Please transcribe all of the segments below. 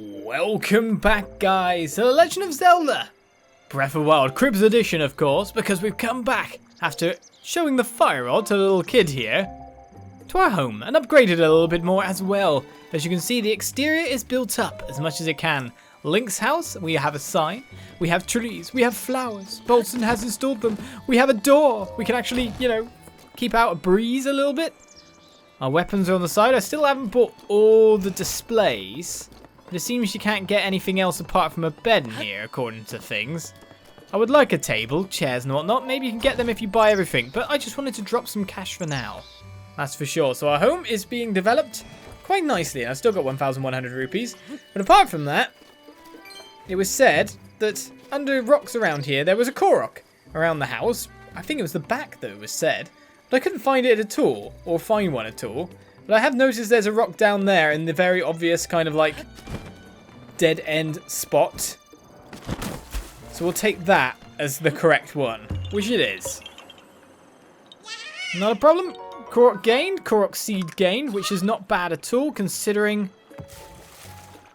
Welcome back, guys, to The Legend of Zelda! Breath of the Wild, Cribs Edition, of course, because we've come back after showing the fire rod to the little kid here to our home and upgraded it a little bit more as well. As you can see, the exterior is built up as much as it can. Link's house, we have a sign, we have trees, we have flowers, Bolton has installed them, we have a door, we can actually, keep out a breeze a little bit. Our weapons are on the side. I still haven't bought all the displays. But it seems you can't get anything else apart from a bed in here, according to things. I would like a table, chairs and whatnot. Maybe you can get them if you buy everything. But I just wanted to drop some cash for now. That's for sure. So our home is being developed quite nicely. And I've still got 1,100 rupees. But apart from that, it was said that under rocks around here, there was a Korok around the house. I think it was the back, though, it was said. But I couldn't find it at all, or find one at all. But I have noticed there's a rock down there in the very obvious kind of like dead end spot. So we'll take that as the correct one, which it is. Not a problem. Korok gained, Korok seed gained, which is not bad at all considering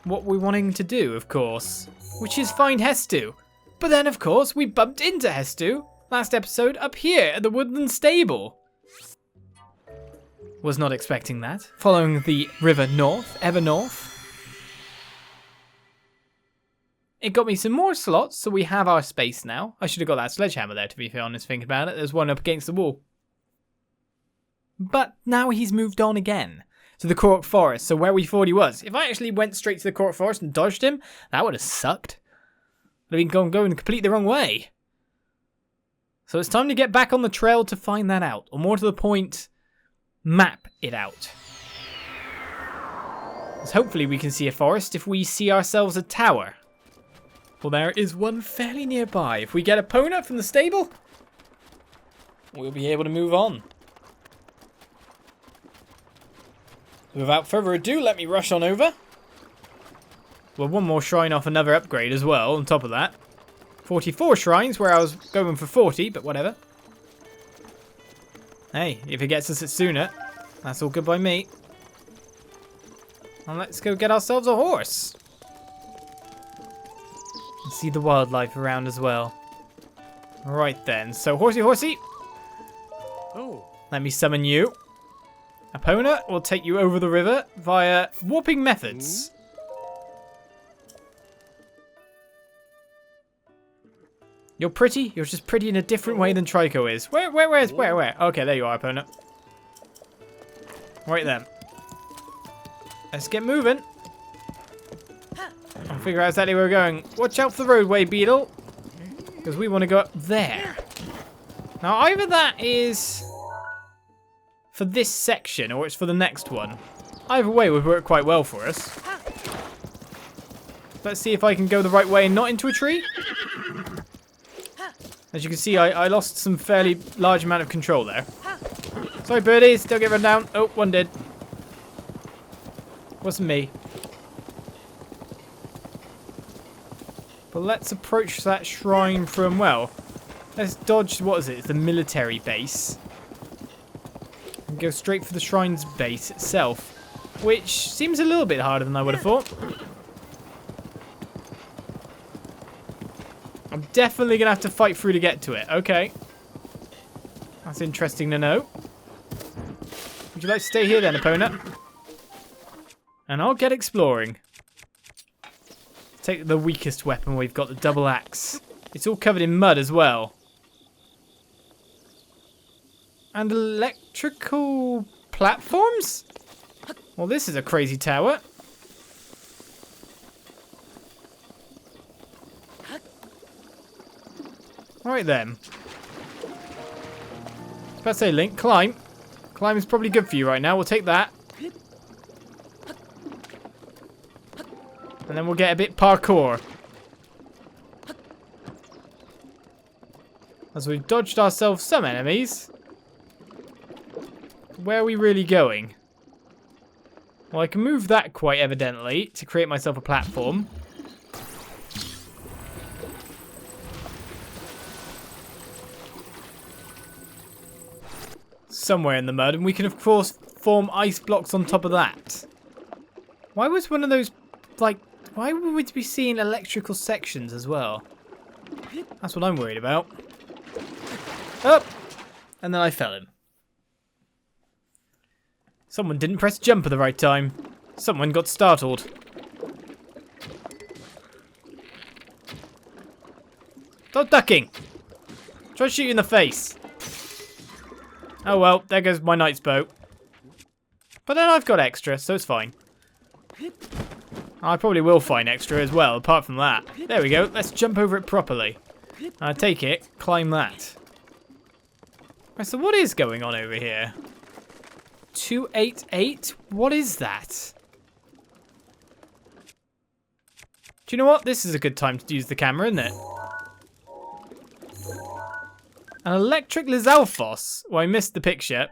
what we're wanting to do, of course. Which is find Hestu. But then, of course, we bumped into Hestu last episode up here at the Woodlands Stable. Was not expecting that. Following the river north, ever north. It got me some more slots, so we have our space now. I should have got that sledgehammer there, to be honest, thinking about it. There's one up against the wall. But now he's moved on again to the Korok Forest, so where we thought he was. If I actually went straight to the Korok Forest and dodged him, that would have sucked. Would have been going completely the wrong way. So it's time to get back on the trail to find that out. Or more to the point, map it out. So hopefully we can see a forest if we see ourselves a tower. Well, there is one fairly nearby. If we get a Epona from the stable, we'll be able to move on. Without further ado, let me rush on over. Well, one more shrine off another upgrade as well, on top of that. 44 shrines, where I was going for 40, but whatever. Hey, if it gets us it sooner, that's all good by me. And let's go get ourselves a horse. And see the wildlife around as well. Right then, so horsey horsey. Oh. Let me summon you. Epona will take you over the river via warping methods. You're pretty. You're just pretty in a different way than Trico is. Where? Okay, there you are, Epona. Right then. Let's get moving. I'll figure out exactly where we're going. Watch out for the roadway, Beetle. Because we want to go up there. Now, either that is for this section or it's for the next one. Either way would work quite well for us. Let's see if I can go the right way and not into a tree. As you can see, I lost some fairly large amount of control there. Sorry, birdies. Don't get run down. Oh, one did. Wasn't me. But let's approach that shrine from, well, let's dodge, what is it? It's the military base. And go straight for the shrine's base itself, which seems a little bit harder than I would have thought. I'm definitely going to have to fight through to get to it. Okay. That's interesting to know. Would you like to stay here then, Epona? And I'll get exploring. Take the weakest weapon we've got, the double axe. It's all covered in mud as well. And electrical platforms? Well, this is a crazy tower. Right then. I was about to say, Link, climb. Climb is probably good for you right now. We'll take that. And then we'll get a bit parkour. As we've dodged ourselves some enemies. Where are we really going? Well, I can move that quite evidently to create myself a platform. Somewhere in the mud, and we can of course form ice blocks on top of that. Why was one of those like Why would we be seeing electrical sections as well? That's what I'm worried about. Up! And then I fell in. Someone didn't press jump at the right time. Someone got startled. Stop ducking! Try to shoot you in the face. Oh well, there goes my knight's bow. But then I've got extra, so it's fine. I probably will find extra as well, apart from that. There we go, let's jump over it properly. Take it, climb that. Right, so what is going on over here? 288? What is that? Do you know what? This is a good time to use the camera, isn't it? An electric Lizalfos. Well, I missed the picture.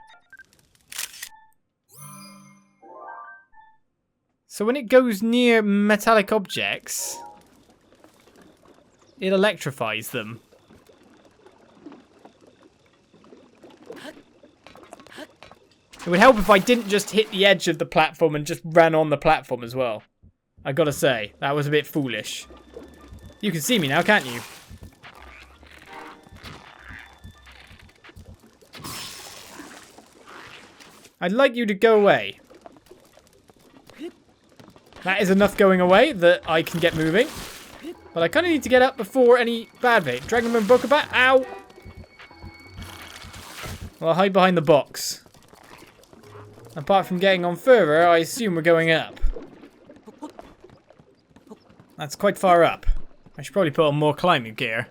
So when it goes near metallic objects, it electrifies them. It would help if I didn't just hit the edge of the platform and just ran on the platform as well. I gotta say, that was a bit foolish. You can see me now, can't you? I'd like you to go away. That is enough going away that I can get moving. But I kind of need to get up before any bad bait. Dragonman Bokabat, ow! Well, I'll hide behind the box. Apart from getting on further, I assume we're going up. That's quite far up. I should probably put on more climbing gear.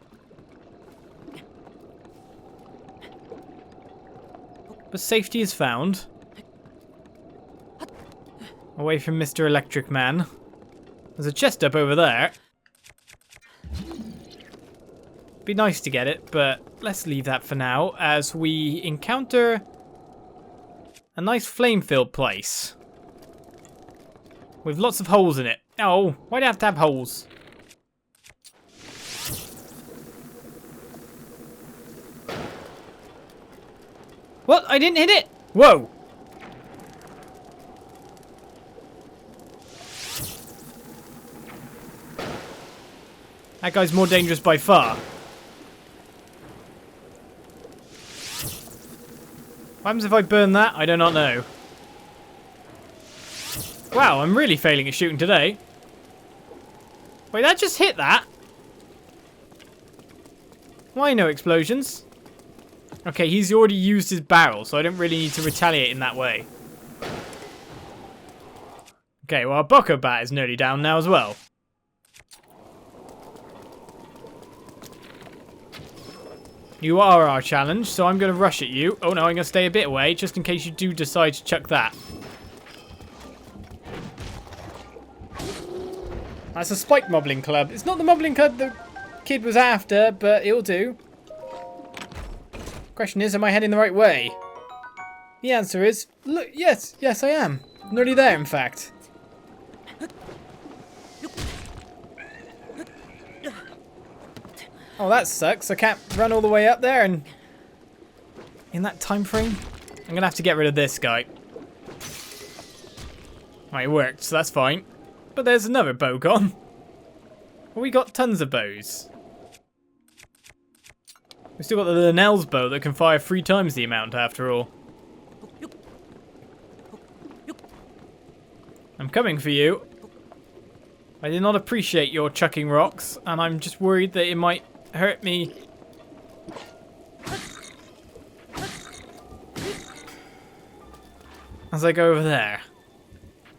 But safety is found. Away from Mr. Electric Man. There's a chest up over there. Be nice to get it, but let's leave that for now as we encounter a nice flame-filled place. With lots of holes in it. Oh, why do you have to have holes? What? I didn't hit it! Whoa! That guy's more dangerous by far. What happens if I burn that? I do not know. Wow, I'm really failing at shooting today. Wait, that just hit that? Why no explosions? Okay, he's already used his barrel, so I don't really need to retaliate in that way. Okay, well, our Boko Bat is nearly down now as well. You are our challenge, so I'm going to rush at you. Oh no, I'm going to stay a bit away, just in case you do decide to chuck that. That's a spike mobbling club. It's not the mobbling club the kid was after, but it'll do. Question is, am I heading the right way? The answer is, look, yes, I am. Nearly there, in fact. Oh, that sucks. I can't run all the way up there and in that time frame. I'm going to have to get rid of this guy. Right, it worked, so that's fine. But there's another bow gone. Well, we got tons of bows. We've still got the Linnell's bow that can fire 3 times the amount after all. I'm coming for you. I did not appreciate your chucking rocks, and I'm just worried that it might hurt me. As I go over there.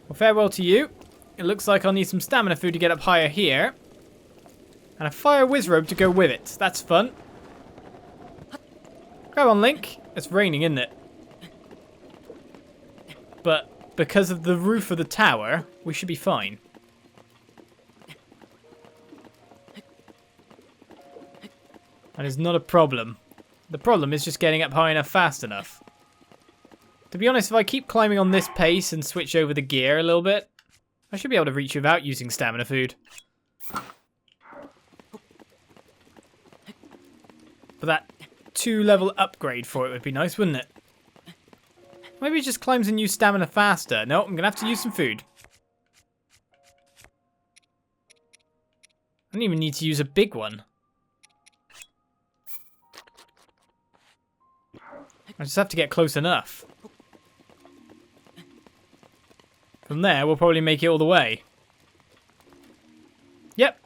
Well, farewell to you. It looks like I'll need some stamina food to get up higher here. And a fire whiz robe to go with it. That's fun. Grab on, Link. It's raining, isn't it? But because of the roof of the tower, we should be fine. That is not a problem. The problem is just getting up high enough fast enough. To be honest, if I keep climbing on this pace and switch over the gear a little bit, I should be able to reach without using stamina food. But that 2-level upgrade for it would be nice, wouldn't it? Maybe it just climbs and use stamina faster. No, I'm going to have to use some food. I don't even need to use a big one. I just have to get close enough. From there, we'll probably make it all the way. Yep.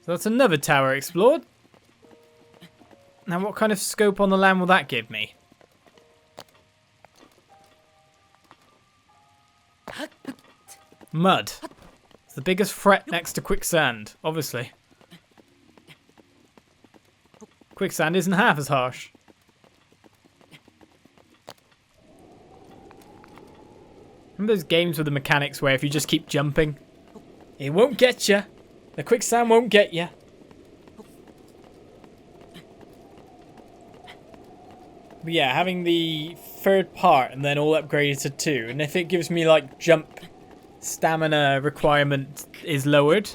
So that's another tower explored. Now what kind of scope on the land will that give me? Mud. It's the biggest threat next to quicksand, obviously. Quicksand isn't half as harsh. Remember those games with the mechanics where if you just keep jumping, it won't get you. The quicksand won't get you. But yeah, having the third part and then all upgraded to 2, and if it gives me like jump stamina requirement is lowered,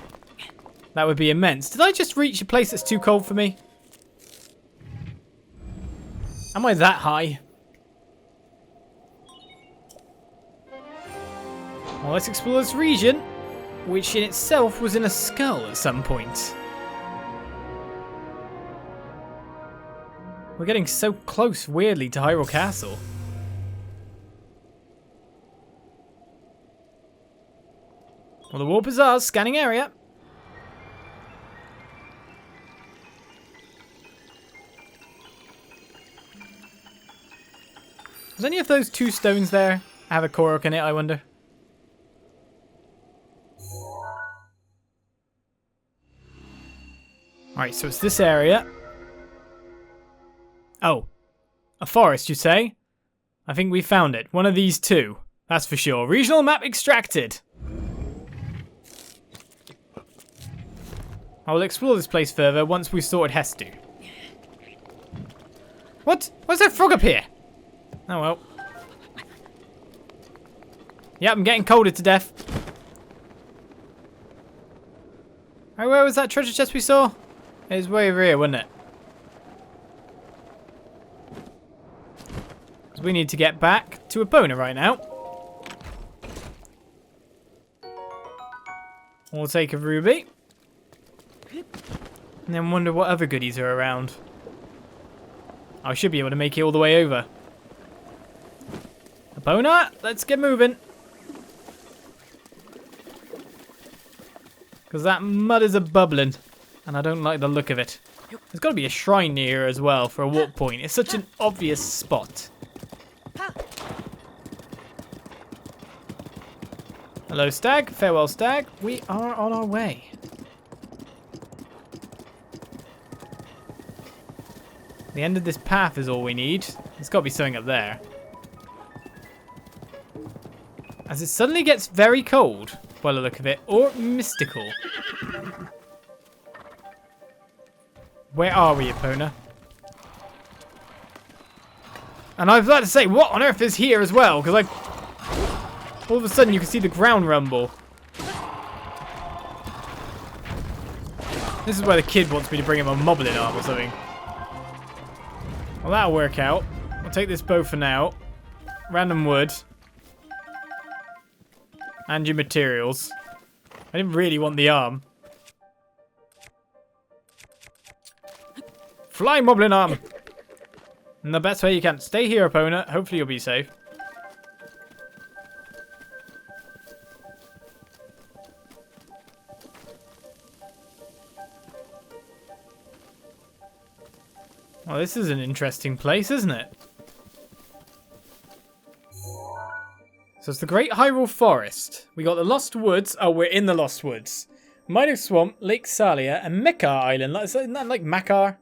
that would be immense. Did I just reach a place that's too cold for me? Am I that high? Well, let's explore this region, which in itself was in a skull at some point. We're getting so close, weirdly, to Hyrule Castle. Well, the warp is ours. Scanning area. Does any of those 2 stones there have a Korok in it, I wonder? Alright, so it's this area. Oh. A forest, you say? I think we found it. One of these 2. That's for sure. Regional map extracted. I will explore this place further once we've sorted Hestu. What? Why's there a frog up here? Oh well. Yep, I'm getting colded to death. Alright, where was that treasure chest we saw? It was way over here, wasn't it? Because we need to get back to Epona right now. We'll take a ruby. And then wonder what other goodies are around. I should be able to make it all the way over. Epona, let's get moving. Because that mud is a-bubbling. And I don't like the look of it. There's got to be a shrine near here as well for a walk point. It's such an obvious spot. Hello, stag. Farewell, stag. We are on our way. The end of this path is all we need. There's got to be something up there. As it suddenly gets very cold, by the look of it, or mystical. Where are we, Epona? And I was about to say, what on earth is here as well? Because all of a sudden you can see the ground rumble. This is where the kid wants me to bring him a moblin arm or something. Well, that'll work out. I'll take this bow for now. Random wood. And your materials. I didn't really want the arm. Fly, moblin arm! And the best way you can. Stay here, opponent. Hopefully you'll be safe. Well, this is an interesting place, isn't it? So it's the Great Hyrule Forest. We got the Lost Woods. Oh, we're in the Lost Woods. Mido Swamp, Lake Salia, and Mekar Island. Isn't that like Makar?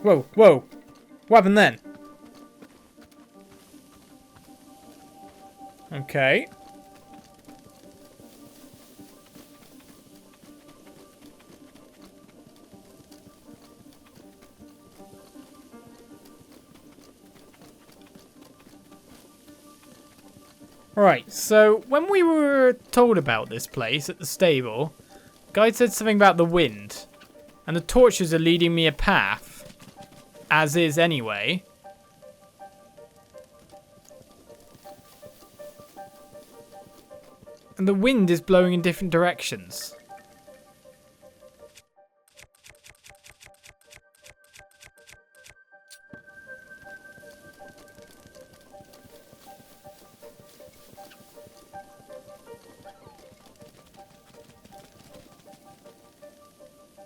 Whoa, whoa. What happened then? Okay. Right, so when we were told about this place at the stable, guide said something about the wind. And the torches are leading me a path. As is anyway. And the wind is blowing in different directions.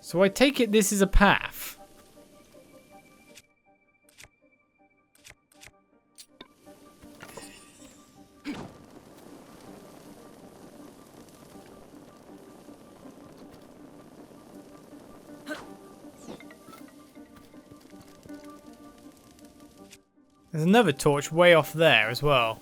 So I take it this is a path. There's another torch way off there as well.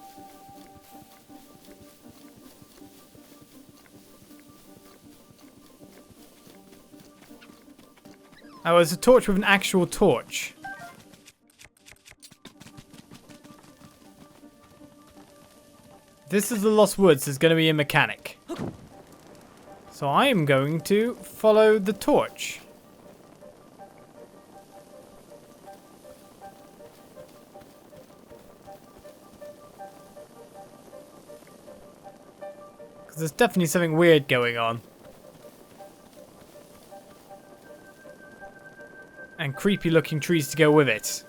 Oh, there's a torch with an actual torch. This is the Lost Woods. There's going to be a mechanic. So I am going to follow the torch. Because there's definitely something weird going on. And creepy looking trees to go with it.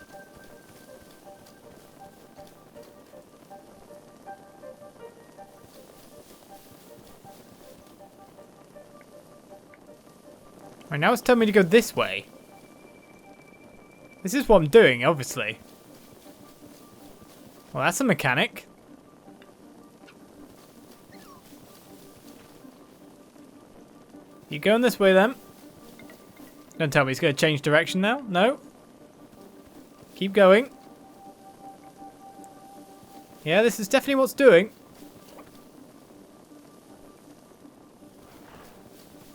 Right, now it's telling me to go this way. This is what I'm doing, obviously. Well, that's a mechanic. You going this way then? Don't tell me it's going to change direction now. No. Keep going. Yeah, this is definitely what's doing.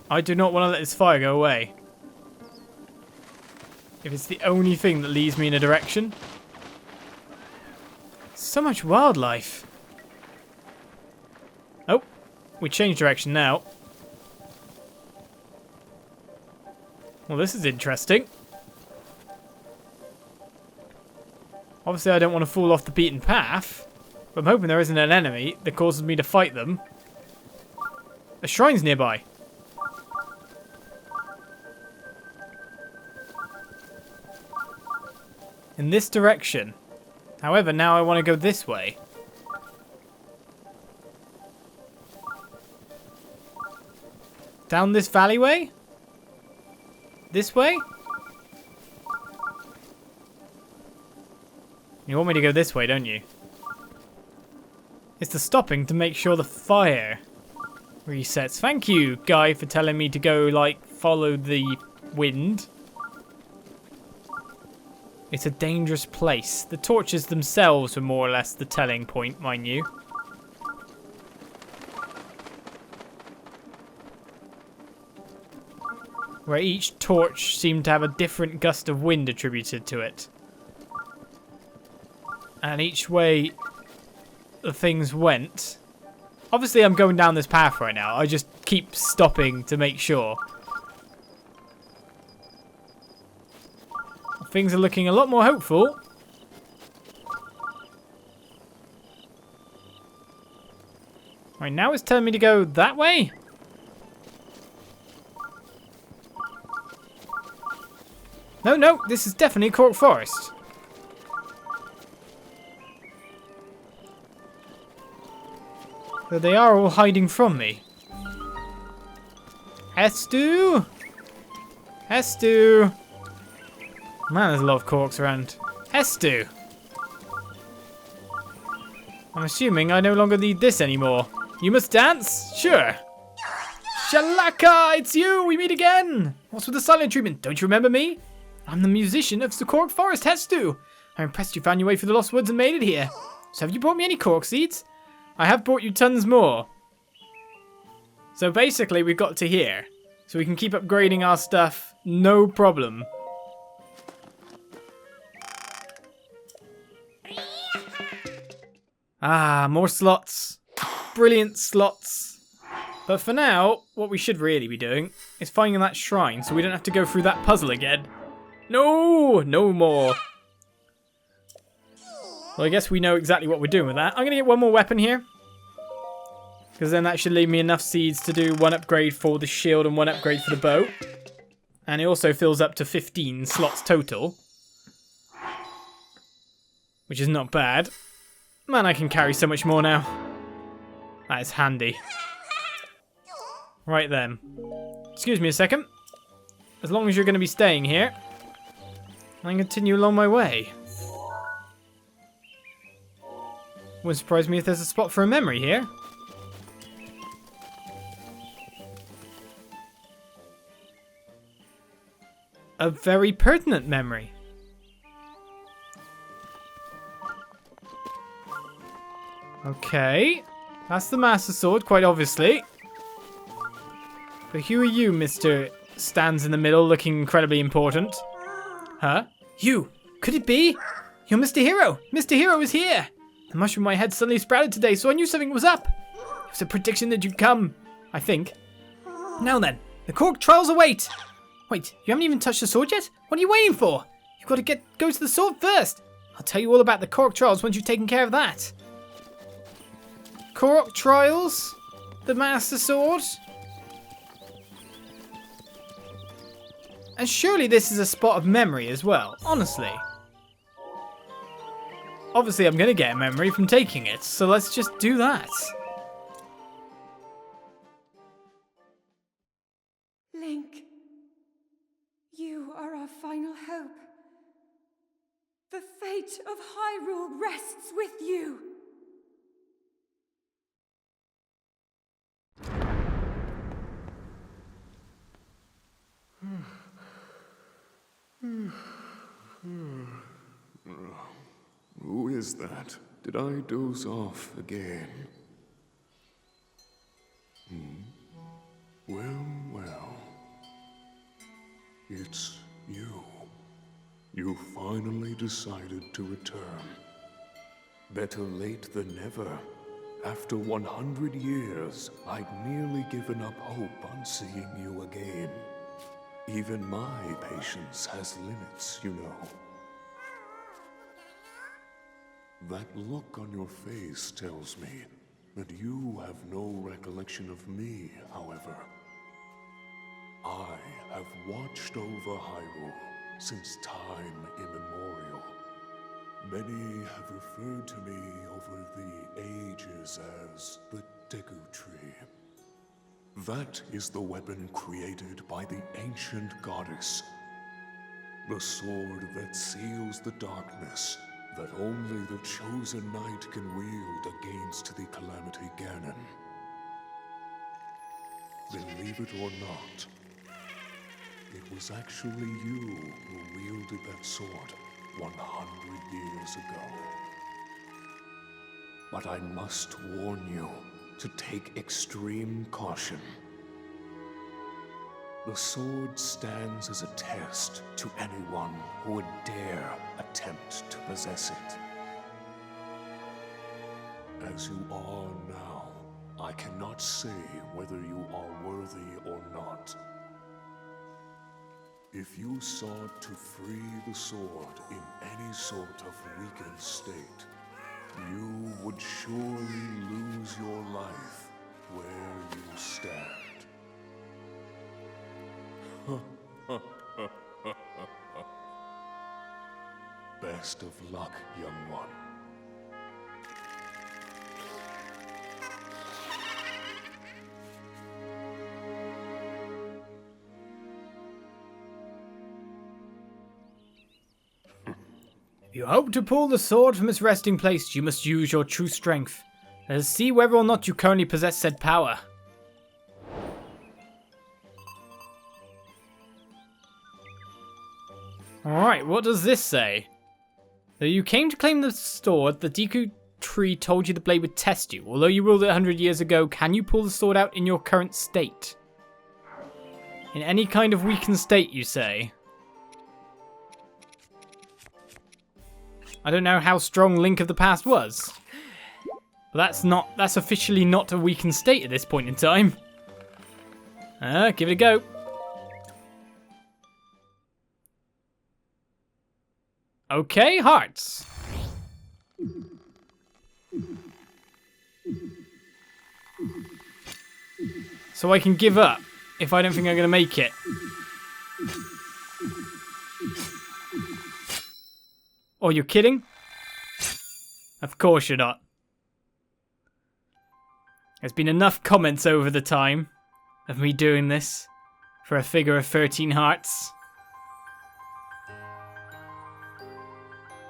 I do not want to let this fire go away. If it's the only thing that leads me in a direction. So much wildlife. Oh, we changed direction now. Well, this is interesting. Obviously, I don't want to fall off the beaten path. But I'm hoping there isn't an enemy that causes me to fight them. A shrine's nearby. In this direction. However, now I want to go this way. Down this alleyway? This way? You want me to go this way, don't you? It's the stopping to make sure the fire resets. Thank you, guy, for telling me to go, like, follow the wind. It's a dangerous place. The torches themselves were more or less the telling point, mind you. Where each torch seemed to have a different gust of wind attributed to it. And each way the things went. Obviously I'm going down this path right now. I just keep stopping to make sure. Things are looking a lot more hopeful. Right, now it's telling me to go that way? No, no, this is definitely Korok Forest. But they are all hiding from me. Hestu! Hestu! Man, there's a lot of Koroks around. Hestu! I'm assuming I no longer need this anymore. You must dance? Sure. Shalaka! It's you! We meet again! What's with the silent treatment? Don't you remember me? I'm the musician of the Korok Forest, Hestu. I'm impressed you found your way through the Lost Woods and made it here. So have you brought me any Korok seeds? I have brought you tons more. So basically we've got to here. So we can keep upgrading our stuff, no problem. Ah, more slots. Brilliant slots. But for now, what we should really be doing is finding that shrine so we don't have to go through that puzzle again. No, no more. Well, I guess we know exactly what we're doing with that. I'm going to get one more weapon here. Because then that should leave me enough seeds to do 1 upgrade for the shield and 1 upgrade for the bow. And it also fills up to 15 slots total. Which is not bad. Man, I can carry so much more now. That is handy. Right then. Excuse me a second. As long as you're going to be staying here, I can continue along my way. Wouldn't surprise me if there's a spot for a memory here. A very pertinent memory. Okay. That's the Master Sword, quite obviously. But who are you, Mr. Stands in the middle, looking incredibly important? Huh? You! Could it be? You're Mr. Hero! Mr. Hero is here! The mushroom in my head suddenly sprouted today, so I knew something was up. It was a prediction that you'd come, I think. Now then, the Korok trials await! Wait, you haven't even touched the sword yet? What are you waiting for? You've got to go to the sword first. I'll tell you all about the Korok trials once you've taken care of that. Korok trials? The Master Sword? And surely this is a spot of memory as well, honestly. Obviously I'm going to get a memory from taking it, so let's just do that. Link, you are our final hope. The fate of Hyrule rests with you. Who is that? Did I doze off again? Well. It's you. You finally decided to return. Better late than never. After 100 years, I'd nearly given up hope on seeing you again. Even my patience has limits, you know. That look on your face tells me that you have no recollection of me, however. I have watched over Hyrule since time immemorial. Many have referred to me over the ages as the Deku tree. That is the weapon created by the ancient goddess. The sword that seals the darkness that only the chosen knight can wield against the Calamity Ganon. Believe it or not, it was actually you who wielded that sword 100 years ago. But I must warn you to take extreme caution. The sword stands as a test to anyone who would dare attempt to possess it. As you are now, I cannot say whether you are worthy or not. If you sought to free the sword in any sort of weakened state, you would surely lose your life where you stand. Best of luck, young one. If you hope to pull the sword from its resting place, you must use your true strength. Let us see whether or not you currently possess said power. Alright, what does this say? Though you came to claim the sword, the Deku tree told you the blade would test you. Although you ruled it 100 years ago, can you pull the sword out in your current state? In any kind of weakened state, you say? I don't know how strong Link of the Past was. But that's officially not a weakened state at this point in time. Give it a go. Okay, hearts. So I can give up if I don't think I'm going to make it. Oh, you're kidding? Of course you're not. There's been enough comments over the time of me doing this for a figure of 13 hearts.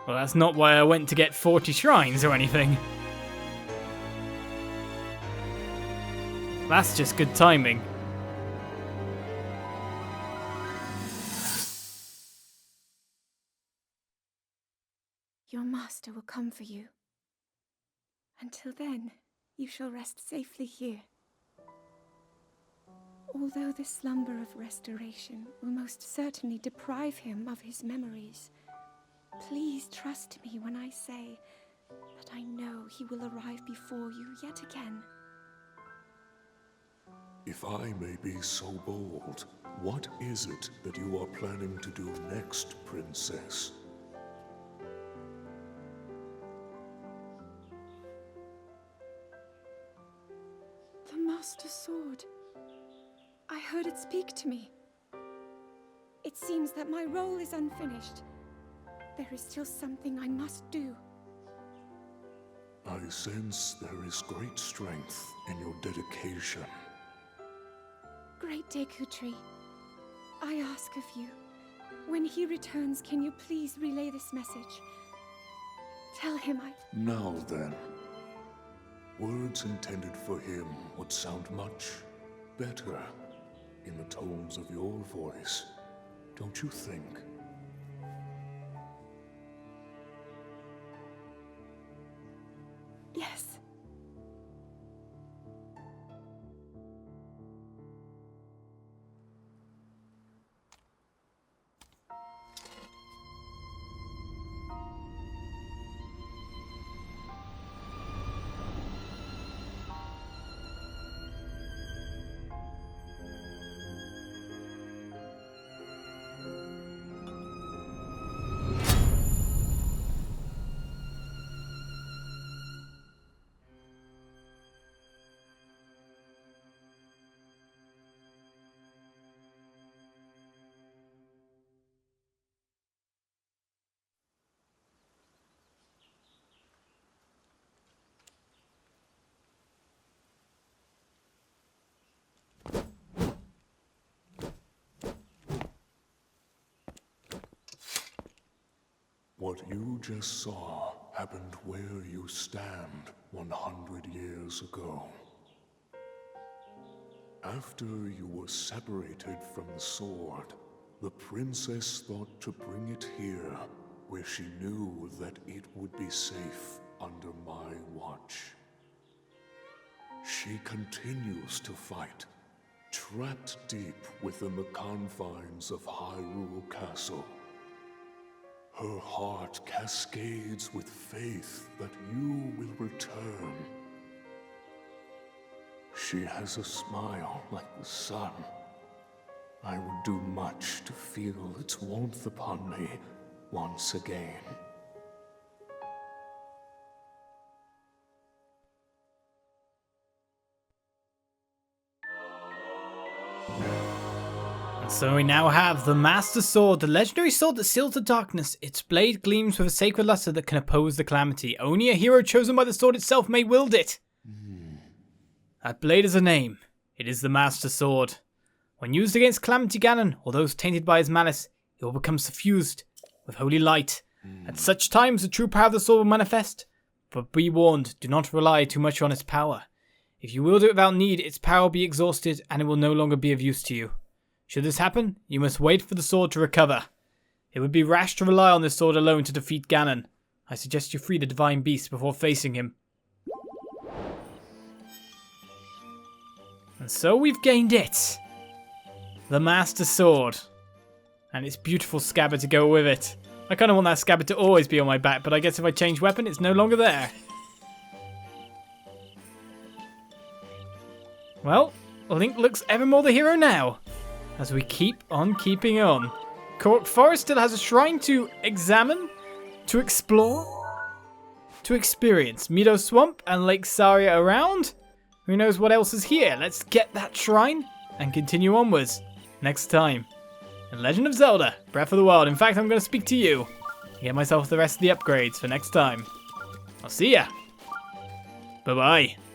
Well, that's not why I went to get 40 shrines or anything. That's just good timing. Your master will come for you. Until then, you shall rest safely here. Although the slumber of restoration will most certainly deprive him of his memories, please trust me when I say that I know he will arrive before you yet again. If I may be so bold, what is it that you are planning to do next, Princess? The Master Sword. I heard it speak to me. It seems that my role is unfinished. There is still something I must do. I sense there is great strength in your dedication. Great Deku Tree, I ask of you, when he returns, can you please relay this message? Tell him Now then, words intended for him would sound much better in the tones of your voice, don't you think? Yes. What you just saw happened where you stand 100 years ago. After you were separated from the sword, the princess thought to bring it here, where she knew that it would be safe under my watch. She continues to fight, trapped deep within the confines of Hyrule Castle. Her heart cascades with faith that you will return. She has a smile like the sun. I would do much to feel its warmth upon me once again. So we now have the Master Sword, the legendary sword that seals the darkness. Its blade gleams with a sacred luster that can oppose the calamity. Only a hero chosen by the sword itself may wield it. That blade has a name. It is the Master Sword. When used against Calamity Ganon, or those tainted by his malice, it will become suffused with holy light. At such times, the true power of the sword will manifest. But be warned, do not rely too much on its power. If you wield it without need, its power will be exhausted and it will no longer be of use to you. Should this happen, you must wait for the sword to recover. It would be rash to rely on this sword alone to defeat Ganon. I suggest you free the divine beast before facing him. And so we've gained it. The Master Sword. And its beautiful scabbard to go with it. I kind of want that scabbard to always be on my back, but I guess if I change weapon, it's no longer there. Well, Link looks ever more the hero now. As we keep on keeping on. Korok Forest still has a shrine to examine, to explore, to experience. Meadow Swamp and Lake Saria around. who knows what else is here? Let's get that shrine and continue onwards next time in Legend of Zelda, Breath of the Wild. In fact, I'm going to speak to you to get myself the rest of the upgrades for next time. I'll see ya. Bye-bye.